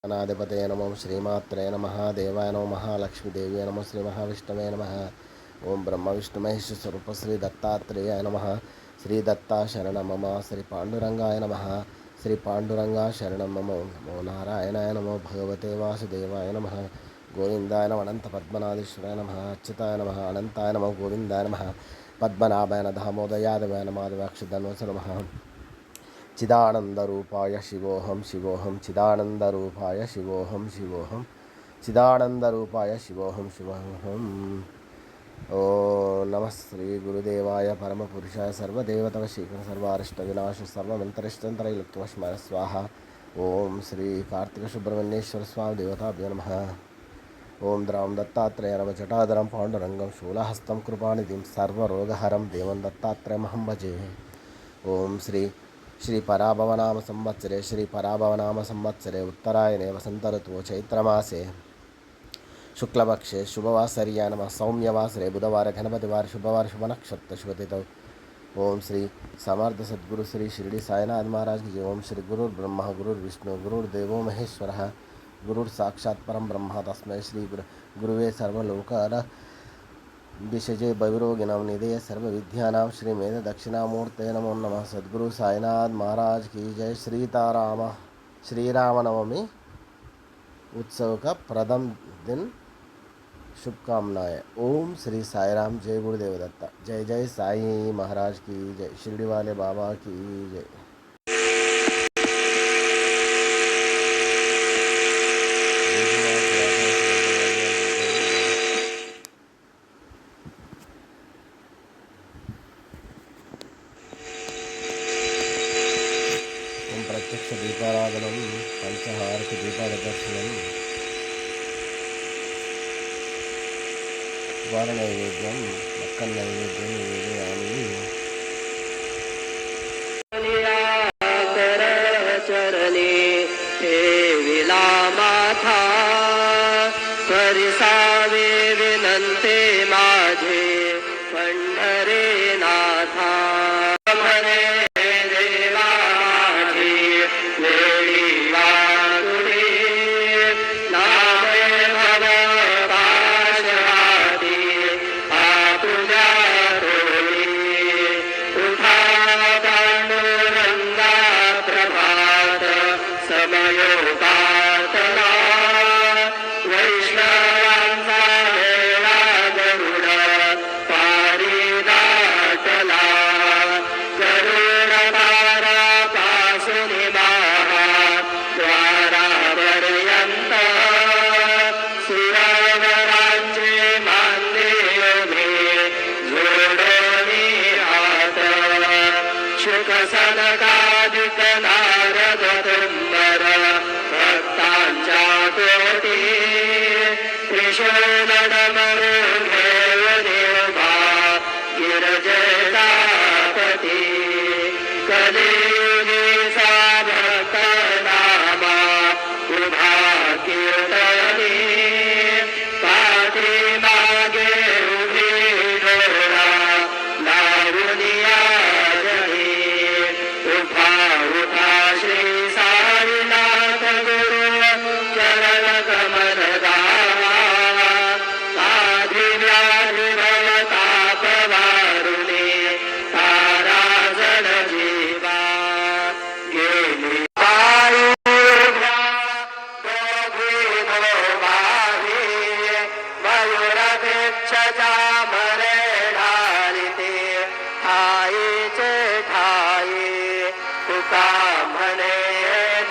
अनाधिपतये नमः श्रीमात्रे नमः देवाय नमः महालक्ष्मीदेव्यै नमः श्री महाविष्णवे नमः ओम ब्रह्म विष्णु महेश स्वरूप श्री दत्तात्रेयाय नमः श्री दत्ता शरण मम श्री पांडुरंगाय नमः श्री पांडुरंगा शरण मम नमो नारायणाय नमो भगवते वासुदेवाय नमः गोविंदाय नमः अनंत पद्मनाभेश्वराय नमः अच्युताय नमः अनंताय नमः गोविंदाय नमः पद्मनाभाय नमः दामोदयादवाय नमः माधवाक्षधन्वंस नमः चिदानंदरूपाय शिवोहम शिवोहम चिदानंदरूपाय शिवोहम शिवोहम चिदानंदरूपाय शिवोहम शिवोहम ओ नमः श्री गुरुदेवाय परमपुरुषाय सर्वदेवतवशीकरण सर्वारिष्टविनाश सर्वमंत्रिष्टंत्रैलोक्यमस्मर स्वाहा ओम श्री कार्तिक सुब्रह्मण्येश्वर स्वामी देवताभ्यो नमः ओम द्राम दत्तात्रेय नमः जटाधरं पांडुरंगं शूलहस्तं कृपानिधिं सर्वरोगहरं देवं दत्तात्रेयमहं भजे ओम श्री पराभवनाम संवत्सरे श्री पराभवनाम संवत्सरे उत्तरायणे वसंत ऋतु चैत्रमासे शुक्लपक्षे शुभवासर्याय नमः सौम्यवासरे बुधवार गणपतिवार शुभवार शुभ नक्षत्र शुभतिथौ ओम श्री समर्थ सद्गुरु श्री शिरडी साईनाथ महाराज की जय ओम श्री गुरुर्ब्रह्मा गुरुर्विष्णु गुरुर्देवो महेश्वरः गुरुर्साक्षात् परम ब्रह्म तस्मै श्री गुरुवे सर्वलोकार विषजे भविरोगिणां निधे सर्वविद्यानां श्रीमेध दक्षिणामूर्ते नमो नमः सद्गुरु साईनाथ महाराज की जय श्रीरामनवमी उत्सव का प्रथम दिन शुभकामनाएं ओम श्री साईराम जय गुरुदेव दत्ता जय जय साई महाराज की जय शिरडी वाले बाबा की जय ओम प्रत्यक्ष दीपाराधनम पंचहारति दीपादर्शनम वारणैवेद्यम मक्कन नैवेद्यम निवेदयामि चरणे हे विला माथा परिसावे विनंते माझे पंढरे नाथा म्हणे देवा माझी वेळी वाकुळी नामे भव पाशहाती तुझ्या रोळी उठा पांडुरंगा प्रभात समयोपातला वैष्णवांचा वेळा गरुड पारी दाटला गरुड पारा पासून महा द्वारापर्यंत सुरवरांचे मानले उभे जोडोनी हात शुक सनकादिक नारद तुंबर भक्तांच्या कोटी त्रिशूल डमरू घेऊन उभा गिरजेतापती कलियुगीचा भक्त नामा उभा कीर्तनी पाठी मागे उभी डोळा लावूनिया जही उठा उठा श्री साईनाथ गुरु चरण कमल दावा आधी व्याधी भवताप वारुणे तारा जन जीवा गेली पायुर्भ्या दोघी दोघाही मयूरपेक्षजा मरे ढालिते ठाईचे ठाई तुका म्हणे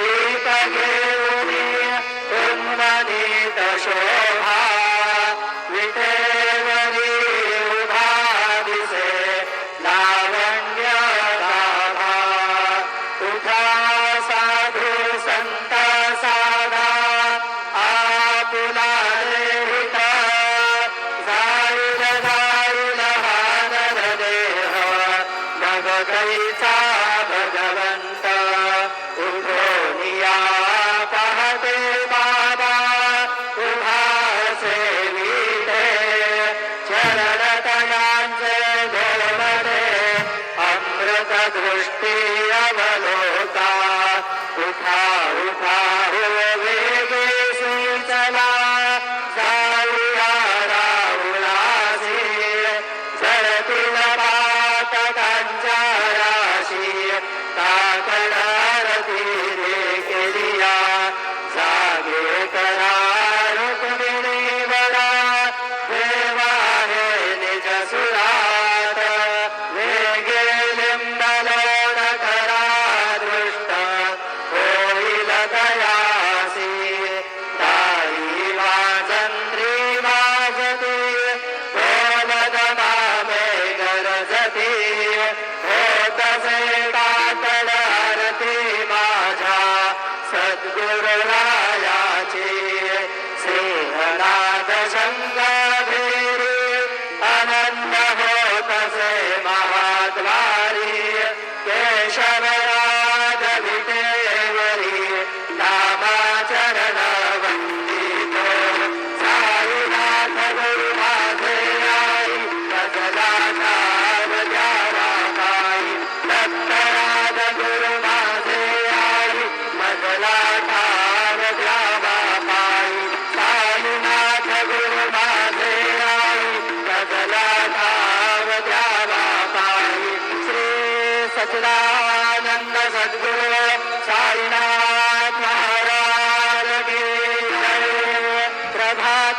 दीप घेऊनी उन्मनीत शोभा विटेवरी उभा दिसे लावण्य गाभा उठा साधू संत साधा आपुला हित जाईल जाईल हानर देह भगवैचा भगवंत उठोनिया पहते बाबा उभा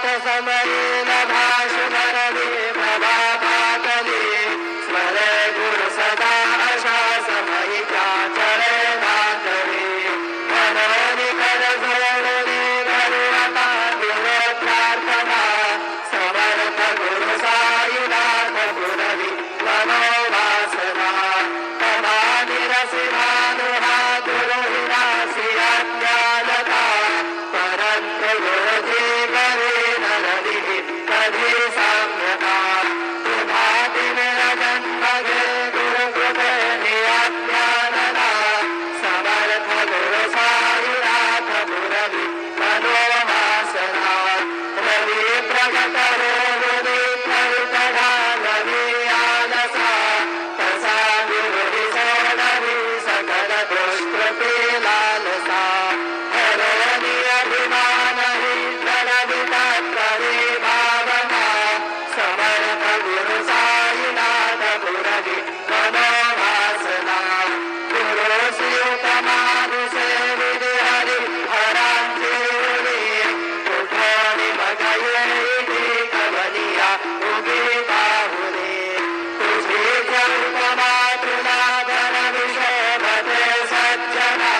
प्रभात समयेन भाषुभरवी प्रभातातली स्मरे गुरु सदा अशा समयीच्या चरणातली मनोनी कर जोडली करुणता गुरु प्रार्थना समर्थ गुरु साईनाथ गुरवी मनोवासना तमानी रसिमानुहा गुरु विनाशी अज्ञानता परंतु गुरुजी करी नरवी कधी साम्यता तुझा दिव्य जन्म घे गुरु कृपेने अज्ञानना समर्थ गुरु साईनाथ गुरवी मनोवासना रवी प्रगट रोगुनी प्रवितढा नवी आलसा तसा गुरुवी सोडवी सकल दुष्कृती लालसा हरोनी अभिमान हि प्रणवितात करी भावना समर्थ गुरु साईनाथ गुरवी मनोवासना गुरु शिवतमानु सेविदे हरी हरांची उडी उठोनी बघाये इति कवनिया उगी बाहुली तुझी जल्पमा तुला धन विशोभते सज्जना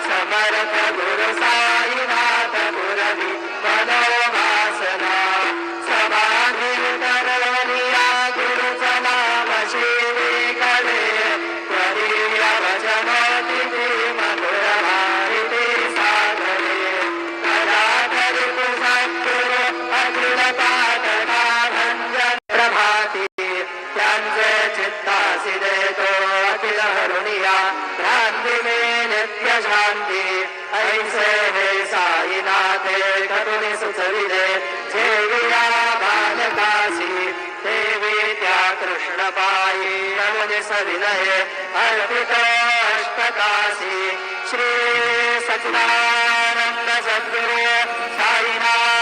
समर्थ गुरु साईनाथ गुरवी मनोवासना समाधी करवनिया गुरुचा नाम शिवीकडे त्वरीय वचनोति मधुर भारिती सागरे कदाकरी तु सद्गुरु अखिल पातका भंजन प्रभाती त्यांचे चित्तासी देतो अखिल हरुनिया भ्रांती में नित्य शांती ऐसे हे साईनाथे करुणी सुचविले जेविया बालकासी देवी त्या कृष्ण पायी अमुनि सविनये अर्पित अष्टकासी श्री सच्चिदानंद सद्गुरु साईनाथ